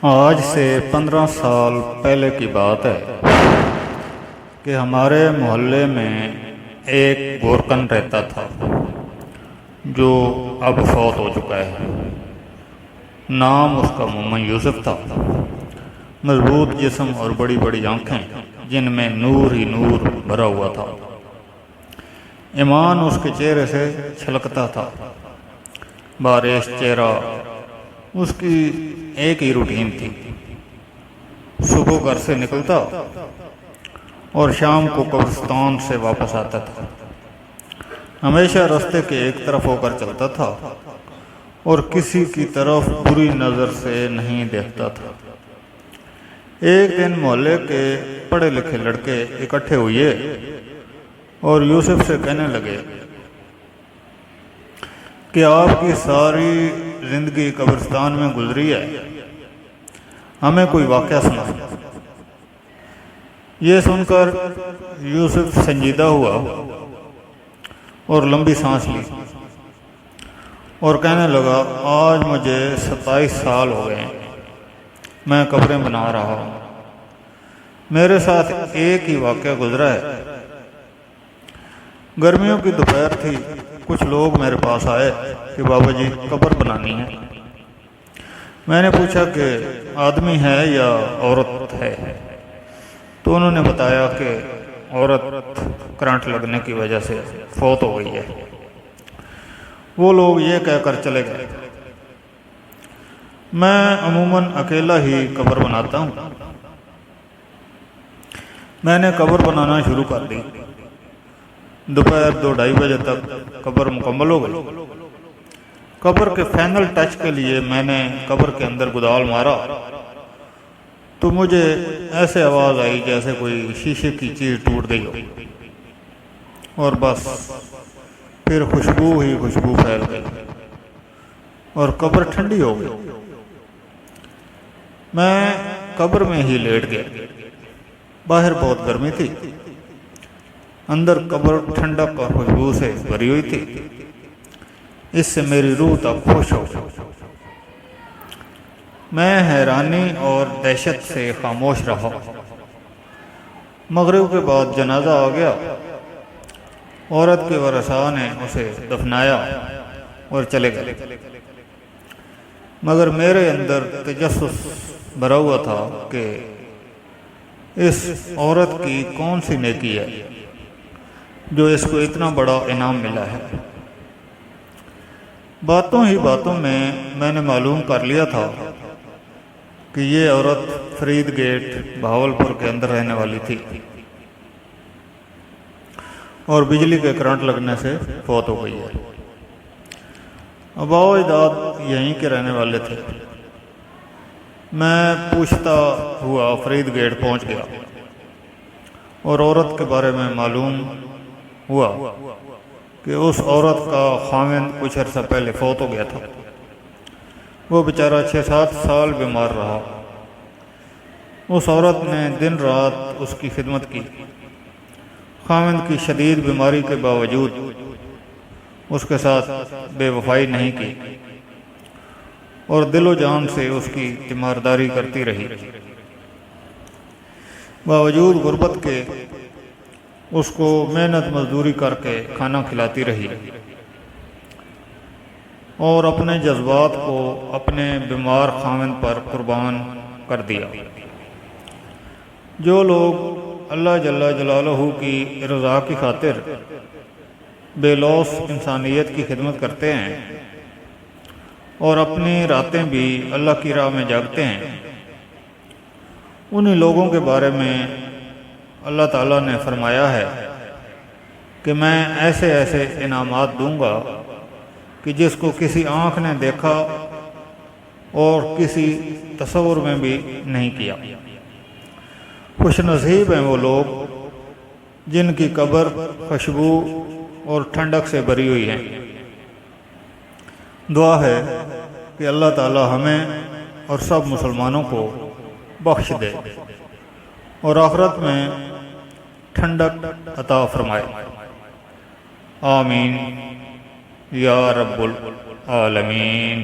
آج سے 15 سال پہلے کی بات ہے کہ ہمارے محلے میں ایک گورکن رہتا تھا جو اب فوت ہو چکا ہے۔ نام اس کا محمد یوسف تھا۔ مضبوط جسم اور بڑی بڑی آنکھیں جن میں نور ہی نور بھرا ہوا تھا۔ ایمان اس کے چہرے سے چھلکتا تھا۔ بارش چہرہ اس کی ایک ہی روٹین تھی۔ صبح گھر سے نکلتا اور شام کو قبرستان سے واپس آتا تھا۔ ہمیشہ راستے کے ایک طرف ہو کر چلتا تھا اور کسی کی طرف بری نظر سے نہیں دیکھتا تھا۔ ایک دن محلے کے پڑھے لکھے لڑکے اکٹھے ہوئے اور یوسف سے کہنے لگے کہ آپ کی ساری زندگی قبرستان میں گزری ہے، ہمیں کوئی واقعہ سنا۔ یہ سن کر یوسف سنجیدہ ہوا اور لمبی سانس لی اور کہنے لگا، آج مجھے 27 سال ہو گئے ہیں، میں قبریں بنا رہا ہوں۔ میرے ساتھ ایک ہی واقعہ گزرا ہے۔ گرمیوں کی دوپہر تھی، کچھ لوگ میرے پاس آئے کہ بابا جی قبر بنانی ہے۔ میں نے پوچھا کہ آدمی ہے یا عورت ہے، تو انہوں نے بتایا کہ عورت کرنٹ لگنے کی وجہ سے فوت ہو گئی ہے۔ وہ لوگ یہ کہہ کر چلے گئے۔ میں عموماً اکیلا ہی قبر بناتا ہوں۔ میں نے قبر بنانا شروع کر دی۔ دوپہر 2-2:30 بجے تک قبر مکمل ہو گئی۔ قبر کے فائنل ٹچ کے لیے میں نے قبر کے اندر گدال مارا تو مجھے ایسے آواز آئی جیسے کوئی شیشے کی چیز ٹوٹ گئی ہو، اور بس پھر خوشبو ہی خوشبو پھیل گئی اور قبر ٹھنڈی ہو گئی۔ میں قبر میں ہی لیٹ گیا۔ باہر بہت گرمی تھی، اندر قبر ٹھنڈک اور خوشبو سے بھری ہوئی تھی۔ اس سے میری روح تک خوش ہو گئی۔ میں حیرانی اور دہشت سے خاموش رہا۔ مغرب کے بعد جنازہ آ گیا۔ عورت کے ورثاء نے اسے دفنایا اور چلے گئے، مگر میرے اندر تجسس بھرا ہوا تھا کہ اس عورت کی کون سی نیکی ہے جو اس کو اتنا بڑا انعام ملا ہے۔ باتوں ہی باتوں میں نے معلوم کر لیا تھا کہ یہ عورت فرید گیٹ بہاولپور کے اندر رہنے والی تھی اور بجلی کے کرنٹ لگنے سے فوت ہو گئی ہے۔ ابا و اجداد یہیں کے رہنے والے تھے۔ میں پوچھتا ہوا فرید گیٹ پہنچ گیا اور عورت کے بارے میں معلوم ہوا کہ اس عورت کا خاوند کچھ عرصہ پہلے فوت ہو گیا تھا۔ وہ بیچارہ 6-7 سال بیمار رہا۔ اس عورت نے دن رات اس کی خدمت کی۔ خاوند کی شدید بیماری کے باوجود اس کے ساتھ بے وفائی نہیں کی اور دل و جان سے اس کی تیمارداری کرتی رہی۔ باوجود غربت کے اس کو محنت مزدوری کر کے کھانا کھلاتی رہی اور اپنے جذبات کو اپنے بیمار خاوند پر قربان کر دیا۔ جو لوگ اللہ جل جلالہ کی رضا کی خاطر بے لوث انسانیت کی خدمت کرتے ہیں اور اپنی راتیں بھی اللہ کی راہ میں جاگتے ہیں، انہی لوگوں کے بارے میں اللہ تعالیٰ نے فرمایا ہے کہ میں ایسے ایسے انعامات دوں گا کہ جس کو کسی آنکھ نے دیکھا اور کسی تصور میں بھی نہیں کیا۔ خوش نصیب ہیں وہ لوگ جن کی قبر خوشبو اور ٹھنڈک سے بھری ہوئی ہے۔ دعا ہے کہ اللہ تعالیٰ ہمیں اور سب مسلمانوں کو بخش دے اور آخرت میں ٹھنڈک عطا فرمائے۔ آمین یا رب العالمین۔